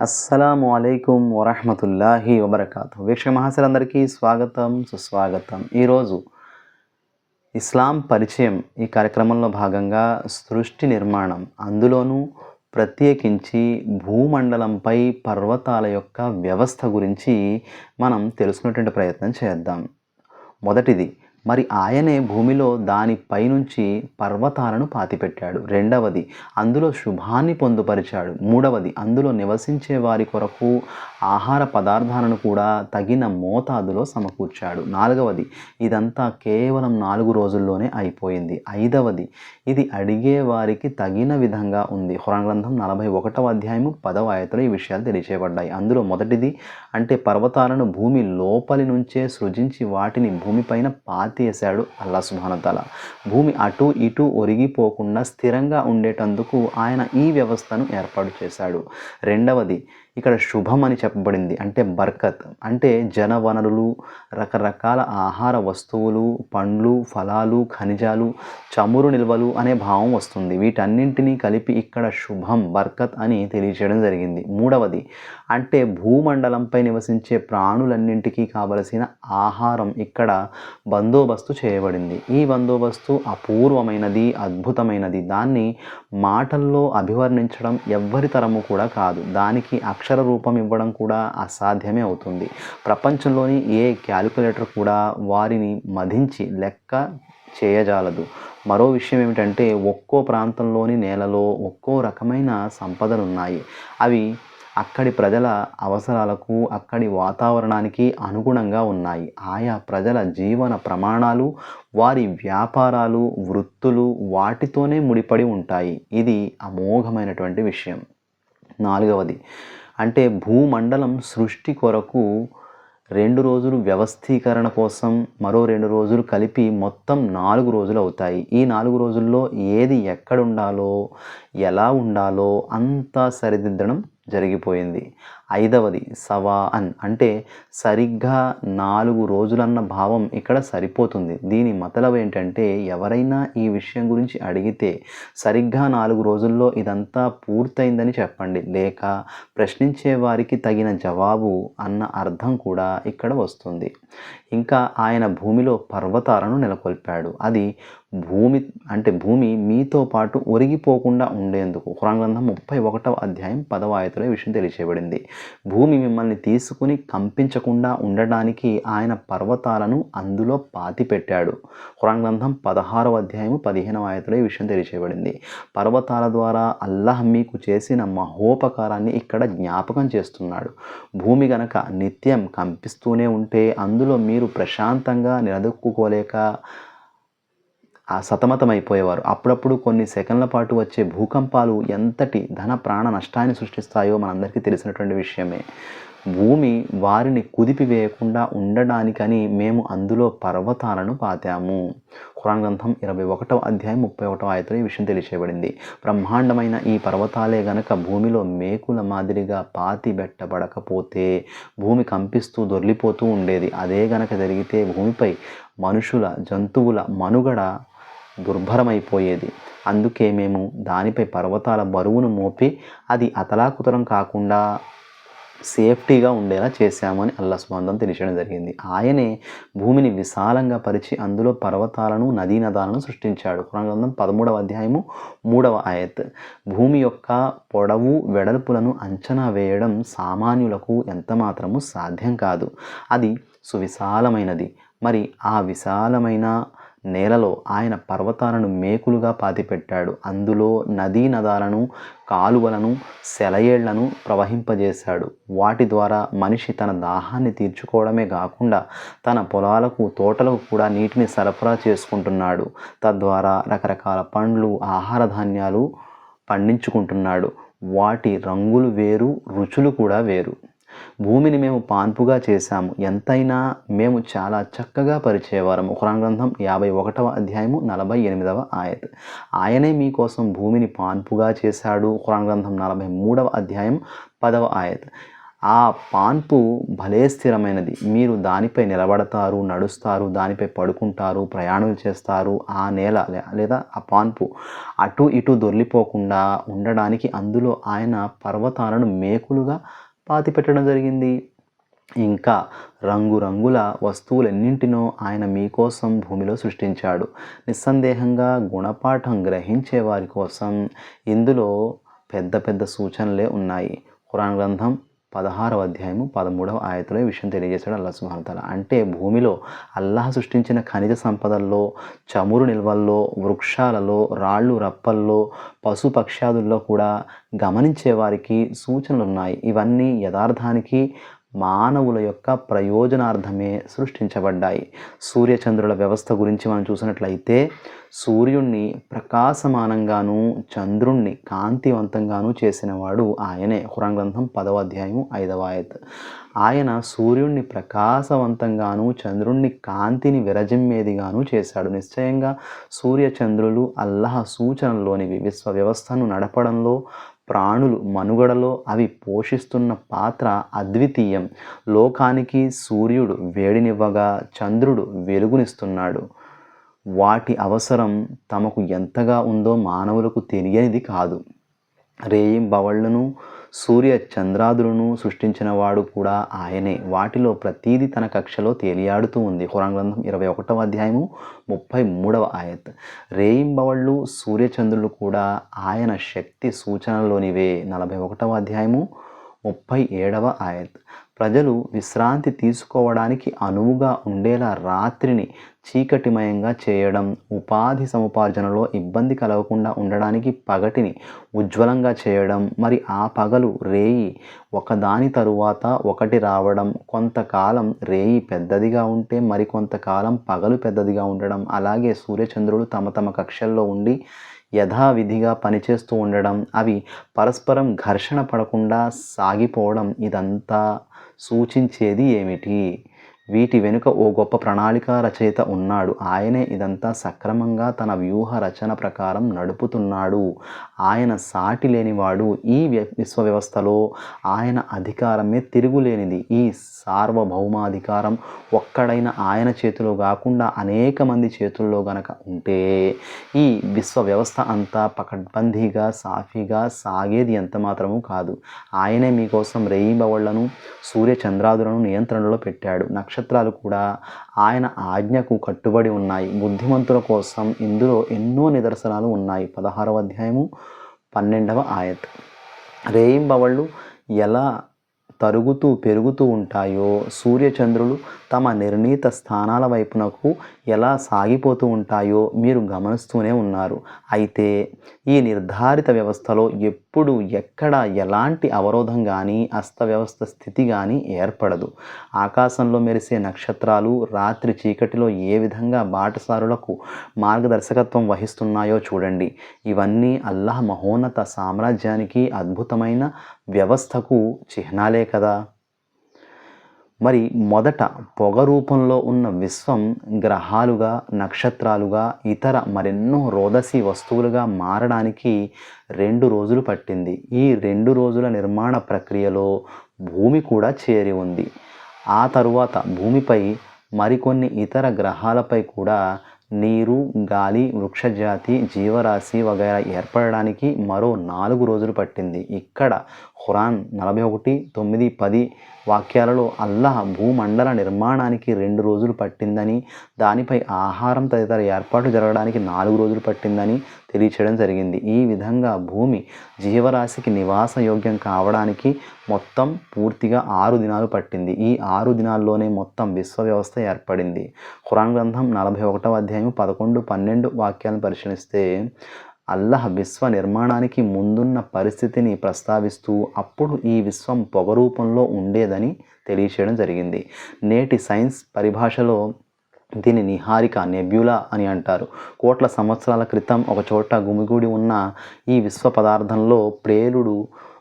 అస్సలాము అలైకుం వరహమతుల్లాహి వబర్కాతు. వీక్షక మహాశయులందరికీ స్వాగతం, సుస్వాగతం. ఈరోజు ఇస్లాం పరిచయం ఈ కార్యక్రమంలో భాగంగా సృష్టి నిర్మాణం, అందులోనూ ప్రత్యేకించి భూమండలంపై పర్వతాల యొక్క వ్యవస్థ గురించి మనం తెలుసుకునేటువంటి ప్రయత్నం చేద్దాం. మొదటిది, మరి ఆయనే భూమిలో దానిపైనుంచి పర్వతాలను పాతిపెట్టాడు. రెండవది, అందులో శుభాన్ని పొందుపరిచాడు. మూడవది, అందులో నివసించే వారి కొరకు ఆహార పదార్థాలను కూడా తగిన మోతాదులో సమకూర్చాడు. నాలుగవది, ఇదంతా కేవలం 4 రోజుల్లోనే అయిపోయింది. ఐదవది, ఇది అడిగే వారికి తగిన విధంగా ఉంది. ఖురాన్ గ్రంథం 41వ అధ్యాయము 10వ ఆయతలో ఈ విషయాలు తెలియచేయబడ్డాయి. అందులో మొదటిది, అంటే పర్వతాలను భూమి లోపలి నుంచే సృజించి వాటిని భూమిపైన పాతేశాడు అల్లాహ్ సుబ్హానహు వ తఆలా. భూమి అటు ఇటు ఒరిగిపోకుండా స్థిరంగా ఉండేటందుకు ఆయన ఈ వ్యవస్థను ఏర్పాటు చేశాడు. రెండవది, ఇక్కడ శుభం అని చెప్పబడింది, అంటే బర్కత్, అంటే జనవనరులు, రకరకాల ఆహార వస్తువులు, పండ్లు, ఫలాలు, ఖనిజాలు, చమురు నిల్వలు అనే భావం వస్తుంది. వీటన్నింటినీ కలిపి ఇక్కడ శుభం, బర్కత్ అని తెలియచేయడం జరిగింది. మూడవది, అంటే భూమండలంపై నివసించే ప్రాణులన్నింటికీ కావలసిన ఆహారం ఇక్కడ బందోబస్తు చేయబడింది. ఈ బందోబస్తు అపూర్వమైనది, అద్భుతమైనది. దాన్ని మాటల్లో అభివర్ణించడం ఎవ్వరి తరము కూడా కాదు. దానికి అక్షర రూపం ఇవ్వడం కూడా అసాధ్యమే అవుతుంది. ప్రపంచంలోని ఏ క్యాలిక్యులేటర్ కూడా వారిని మదించి లెక్క చేయజాలదు. మరో విషయం ఏమిటంటే, ఒక్కో ప్రాంతంలోని నేలలో ఒక్కో రకమైన సంపదలున్నాయి. అవి అక్కడి ప్రజల అవసరాలకు, అక్కడి వాతావరణానికి అనుగుణంగా ఉన్నాయి. ఆయా ప్రజల జీవన ప్రమాణాలు, వారి వ్యాపారాలు, వృత్తులు వాటితోనే ముడిపడి ఉంటాయి. ఇది అమోఘమైనటువంటి విషయం. నాలుగవది, అంటే భూమండలం సృష్టి కొరకు 2 రోజులు వ్యవస్థీకరణ కోసం, మరో 2 రోజులు కలిపి మొత్తం 4 రోజులు అవుతాయి. ఈ 4 రోజుల్లో ఏది ఎక్కడుండాలో, ఎలా ఉండాలో అంతా సరిదిద్దడం జరిగిపోయింది. ఐదవది, సవాఅన్, అంటే సరిగ్గా 4 రోజులన్న భావం ఇక్కడ సరిపోతుంది. దీని మతలబు ఏంటంటే, ఎవరైనా ఈ విషయం గురించి అడిగితే సరిగ్గా 4 రోజుల్లో ఇదంతా పూర్తయిందని చెప్పండి, లేక ప్రశ్నించే వారికి తగిన జవాబు అన్న అర్థం కూడా ఇక్కడ వస్తుంది. ఇంకా ఆయన భూమిలో పర్వతాలను నెలకొల్పాడు. అది భూమి మీతో పాటు ఒరిగిపోకుండా ఉండేందుకు. ఖురాన్ గ్రంథం 31వ అధ్యాయం 10వ ఆయతలో ఈ విషయం తెలియచేయబడింది. భూమి మిమ్మల్ని తీసుకుని కంపించకుండా ఉండడానికి ఆయన పర్వతాలను అందులో పాతిపెట్టాడు. ఖురాన్ గ్రంథం 16వ అధ్యాయము 15వ ఆయతలో ఈ విషయం తెలియచేయబడింది. పర్వతాల ద్వారా అల్లాహ్ మీకు చేసిన మహోపకారాన్ని ఇక్కడ జ్ఞాపకం చేస్తున్నాడు. భూమి గనక నిత్యం కంపిస్తూనే ఉంటే అందులో మీరు ప్రశాంతంగా నిలదొక్కుకోలేక సతమతమైపోయేవారు. అప్పుడప్పుడు కొన్ని సెకండ్ల పాటు వచ్చే భూకంపాలు ఎంతటి ధన ప్రాణ నష్టాన్ని సృష్టిస్తాయో మనందరికీ తెలిసినటువంటి విషయమే. భూమి వారిని కుదిపివేయకుండా ఉండడానికని మేము అందులో పర్వతాలను పాతాము. ఖురాన్ గ్రంథం 21వ అధ్యాయం 31వ ఆయతలో ఈ విషయం తెలియచేయబడింది. బ్రహ్మాండమైన ఈ పర్వతాలే గనక భూమిలో మేకుల మాదిరిగా పాతిబెట్టబడకపోతే భూమి కంపిస్తూ దొర్లిపోతూ ఉండేది. అదే గనక జరిగితే భూమిపై మనుషుల, జంతువుల మనుగడ దుర్భరమైపోయేది. అందుకే మేము దానిపై పర్వతాల బరువును మోపి అది అతలాకుతలం కాకుండా సేఫ్టీగా ఉండేలా చేశామని అల్లాహ్ సుబ్హానహు వ తఆలా తెలియజేయడం జరిగింది. ఆయనే భూమిని విశాలంగా పరిచి అందులో పర్వతాలను, నదీనదాలను సృష్టించాడు. ఖురాన్ గ్రంథం 13వ అధ్యాయము 3వ ఆయత్. భూమి యొక్క పొడవు, వెడల్పులను అంచనా వేయడం సామాన్యులకు ఎంతమాత్రము సాధ్యం కాదు. అది సువిశాలమైనది. మరి ఆ విశాలమైన నేలలో ఆయన పర్వతాలను మేకులుగా పాతిపెట్టాడు. అందులో నదీ నదాలను, కాలువలను, సెలయేళ్లను ప్రవహింపజేశాడు. వాటి ద్వారా మనిషి తన దాహాన్ని తీర్చుకోవడమే కాకుండా తన పొలాలకు, తోటలకు కూడా నీటిని సరఫరా చేసుకుంటున్నాడు. తద్వారా రకరకాల పండ్లు, ఆహార ధాన్యాలు పండించుకుంటున్నాడు. వాటి రంగులు వేరు, రుచులు కూడా వేరు. భూమిని మేము పాన్పుగా చేశాము, ఎంతైనా మేము చాలా చక్కగా పరిచేవారము. ఖురాన్ గ్రంథం 51వ అధ్యాయము 48వ ఆయత్. ఆయనే మీకోసం భూమిని పాన్పుగా చేశాడు. ఖురాన్ గ్రంథం 43వ అధ్యాయం 10వ ఆయత్. ఆ పాన్పు భలే స్థిరమైనది. మీరు దానిపై నిలబడతారు, నడుస్తారు, దానిపై పడుకుంటారు, ప్రయాణాలు చేస్తారు. ఆ నేల లేదా ఆ పాన్పు అటు ఇటు దొర్లిపోకుండా ఉండడానికి అందులో ఆయన పర్వతాలను మేకులుగా పాతిపెట్టడం జరిగింది. ఇంకా రంగురంగుల వస్తువులెన్నింటినో ఆయన మీకోసం భూమిలో సృష్టించాడు. నిస్సందేహంగా గుణపాఠం గ్రహించే వారి కోసం ఇందులో పెద్ద పెద్ద సూచనలే ఉన్నాయి. ఖురాన్ గ్రంథం 16వ అధ్యాయము 13వ ఆయతలో ఈ విషయం తెలియజేశాడు అల్లాహ్ సుబ్హానహు వ తఆలా. అంటే భూమిలో అల్లాహ్ సృష్టించిన ఖనిజ సంపదల్లో, చమురు నిల్వల్లో, వృక్షాలలో, రాళ్ళు రప్పల్లో, పశుపక్ష్యాదుల్లో కూడా గమనించే వారికి సూచనలున్నాయి. ఇవన్నీ యథార్థానికి మానవుల యొక్క ప్రయోజనార్థమే సృష్టించబడ్డాయి. సూర్యచంద్రుల వ్యవస్థ గురించి మనం చూసినట్లయితే సూర్యుణ్ణి ప్రకాశమానంగాను చంద్రుణ్ణి కాంతివంతంగాను చేసినవాడు ఆయనే. ఖురాన్ గ్రంథం 10వ అధ్యాయం 5వ ఆయత్. ఆయన సూర్యుణ్ణి ప్రకాశవంతంగాను చంద్రుణ్ణి కాంతిని విరజిమ్మేదిగాను చేశాడు. నిశ్చయంగా సూర్యచంద్రులు అల్లాహ్ సూచనలోనివి. విశ్వ వ్యవస్థను నడపడంలో, ప్రాణులు మనుగడలో అవి పోషిస్తున్న పాత్ర అద్వితీయం. లోకానికి సూర్యుడు వేడినివ్వగా చంద్రుడు వెలుగునిస్తున్నాడు. వాటి అవసరం తమకు ఎంతగా ఉందో మానవులకు తెలియనిది కాదు. రేయింబవళ్లను సూర్య చంద్రాదులను సృష్టించిన వాడు కూడా ఆయనే. వాటిలో ప్రతీది తన కక్షలో తేలియాడుతూ ఉంది. ఖురాన్ గ్రంథం 21వ అధ్యాయము 33వ ఆయత్. రేయింబవళ్ళు సూర్యచంద్రులు కూడా ఆయన శక్తి సూచనలోనివే. 41వ అధ్యాయము 37వ ఆయత్. ప్రజలు విశ్రాంతి తీసుకోవడానికి అనువుగా ఉండేలా రాత్రిని చీకటిమయంగా చేయడం, ఉపాధి సముపార్జనలో ఇబ్బంది కలగకుండా ఉండడానికి పగటిని ఉజ్వలంగా చేయడం, మరి ఆ పగలు రేయి ఒకదాని తరువాత ఒకటి రావడం, కొంతకాలం రేయి పెద్దదిగా ఉంటే మరి కొంతకాలం పగలు పెద్దదిగా ఉండడం, అలాగే సూర్యచంద్రులు తమ తమ కక్షల్లో ఉండి యథావిధిగా పనిచేస్తూ ఉండడం, అవి పరస్పరం ఘర్షణ పడకుండా సాగిపోవడం, ఇదంతా సూచించేది ఏమిటి? వీటి వెనుక ఓ గొప్ప ప్రణాళిక రచయిత ఉన్నాడు. ఆయనే ఇదంతా సక్రమంగా తన వ్యూహ రచన ప్రకారం నడుపుతున్నాడు. ఆయన సాటి లేనివాడు. ఈ విశ్వ వ్యవస్థలో ఆయన అధికారమే తిరుగులేనిది. ఈ సార్వభౌమాధికారం ఒక్కడైన ఆయన చేతిలో కాకుండా అనేక మంది చేతుల్లో గనక ఉంటే ఈ విశ్వ వ్యవస్థ అంతా పకడ్బందీగా సాఫీగా సాగేది ఎంత మాత్రమూ కాదు. ఆయనే మీకోసం రేయింబవళ్లను సూర్య చంద్రాదులను నియంత్రణలో పెట్టాడు. నక్షత్రాలు కూడా ఆయన ఆజ్ఞకు కట్టుబడి ఉన్నాయి. బుద్ధిమంతుల కోసం ఇందులో ఎన్నో నిదర్శనాలు ఉన్నాయి. 16వ అధ్యాయము 12వ ఆయత్. రేయింబవళ్ళు ఎలా తరుగుతూ పెరుగుతూ ఉంటాయో, సూర్యచంద్రులు తమ నిర్ణీత స్థానాల వైపునకు ఎలా సాగిపోతూ ఉంటాయో మీరు గమనిస్తూనే ఉన్నారు. అయితే ఈ నిర్ధారిత వ్యవస్థలో ఎప్పుడు ఎక్కడ ఎలాంటి అవరోధం కానీ అస్తవ్యవస్థ స్థితి కానీ ఏర్పడదు. ఆకాశంలో మెరిసే నక్షత్రాలు రాత్రి చీకటిలో ఏ విధంగా బాటసారులకు మార్గదర్శకత్వం వహిస్తున్నాయో చూడండి. ఇవన్నీ అల్లాహ్ మహోన్నత సామ్రాజ్యానికి అద్భుతమైన వ్యవస్థకు చిహ్నాలే కదా. మరి మొదట పొగ రూపంలో ఉన్న విశ్వం గ్రహాలుగా, నక్షత్రాలుగా, ఇతర మరెన్నో రోదసి వస్తువులుగా మారడానికి 2 రోజులు పట్టింది. ఈ 2 రోజుల నిర్మాణ ప్రక్రియలో భూమి కూడా చేరి ఉంది. ఆ తరువాత భూమిపై మరికొన్ని ఇతర గ్రహాలపై కూడా నీరు, గాలి, వృక్షజాతి, జీవరాశి వగైరా ఏర్పడడానికి మరో 4 రోజులు పట్టింది. ఇక్కడ ఖురాన్ 41, 9, 10 వాక్యాలలో అల్లాహ్ భూమండల నిర్మాణానికి 2 రోజులు పట్టిందని, దానిపై ఆహారం తదితర ఏర్పాటు జరగడానికి 4 రోజులు పట్టిందని తెలియచేయడం జరిగింది. ఈ విధంగా భూమి జీవరాశికి నివాస యోగ్యం కావడానికి మొత్తం పూర్తిగా 6 దినాలు పట్టింది. ఈ 6 దినాల్లోనే మొత్తం విశ్వ వ్యవస్థ ఏర్పడింది. ఖురాన్ గ్రంథం 41వ అధ్యాయం 11, 12 వాక్యాలను పరిశీలిస్తే అల్లాహ్ విశ్వ నిర్మాణానికి ముందున్న పరిస్థితిని ప్రస్తావిస్తూ అప్పుడు ఈ విశ్వం పొగ రూపంలో ఉండేదని తెలియచేయడం జరిగింది. నేటి సైన్స్ పరిభాషలో దీని నిహారిక, నెబ్యులా అని అంటారు. కోట్ల సంవత్సరాల క్రితం ఒకచోట గుమిగూడి ఉన్న ఈ విశ్వ పదార్థంలో ప్రేలుడు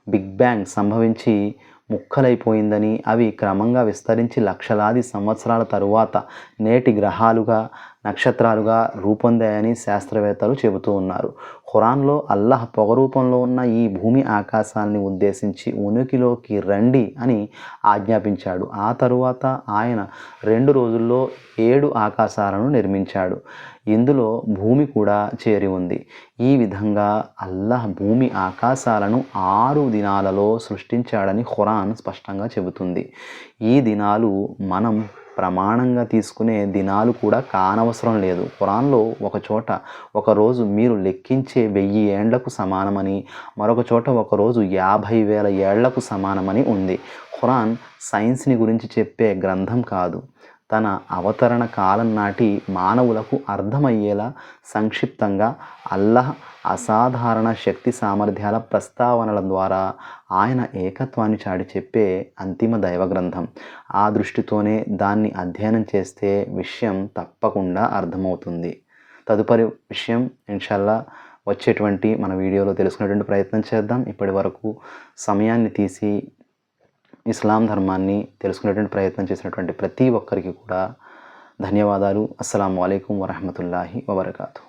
బిగ్ బ్యాంగ్ సంభవించి ముక్కలైపోయిందని, అవి క్రమంగా విస్తరించి లక్షలాది సంవత్సరాల తరువాత నేటి గ్రహాలుగా, నక్షత్రాలుగా రూపొందాయని శాస్త్రవేత్తలు చెబుతూ ఉన్నారు. ఖురాన్లో అల్లాహ్ పొగరూపంలో ఉన్న ఈ భూమి ఆకాశాన్ని ఉద్దేశించి ఉనికిలోకి రండి అని ఆజ్ఞాపించాడు. ఆ తరువాత ఆయన 2 రోజుల్లో 7 ఆకాశాలను నిర్మించాడు. ఇందులో భూమి కూడా చేరి ఉంది. ఈ విధంగా అల్లాహ్ భూమి ఆకాశాలను 6 దినాలలో సృష్టించాడని ఖురాన్ స్పష్టంగా చెబుతుంది. ఈ దినాలు మనం ప్రమాణంగా తీసుకునే దినాలు కూడా కానవసరం లేదు. ఖురాన్లో ఒకచోట ఒకరోజు మీరు లెక్కించే 1000 ఏండ్లకు సమానమని, మరొక చోట ఒకరోజు 50,000 ఏళ్లకు సమానమని ఉంది. ఖురాన్ సైన్స్ని గురించి చెప్పే గ్రంథం కాదు. తన అవతరణ కాలం నాటి మానవులకు అర్థమయ్యేలా సంక్షిప్తంగా అల్లాహ్ అసాధారణ శక్తి సామర్థ్యాల ప్రస్తావనల ద్వారా ఆయన ఏకత్వాన్ని చాటి చెప్పే అంతిమ దైవ గ్రంథం. ఆ దృష్టితోనే దాన్ని అధ్యయనం చేస్తే విషయం తప్పకుండా అర్థమవుతుంది. తదుపరి విషయం ఇన్షాల్లా వచ్చేటువంటి మన వీడియోలో తెలుసుకునేటువంటి ప్రయత్నం చేద్దాం. ఇప్పటి వరకు సమయాన్ని తీసి ఇస్లాం ధర్మాన్ని తెలుసుకునేటువంటి ప్రయత్నం చేసినటువంటి ప్రతి ఒక్కరికి కూడా ధన్యవాదాలు. అస్సలాము అలైకుం వరహమతుల్లాహి వబర్కాతు.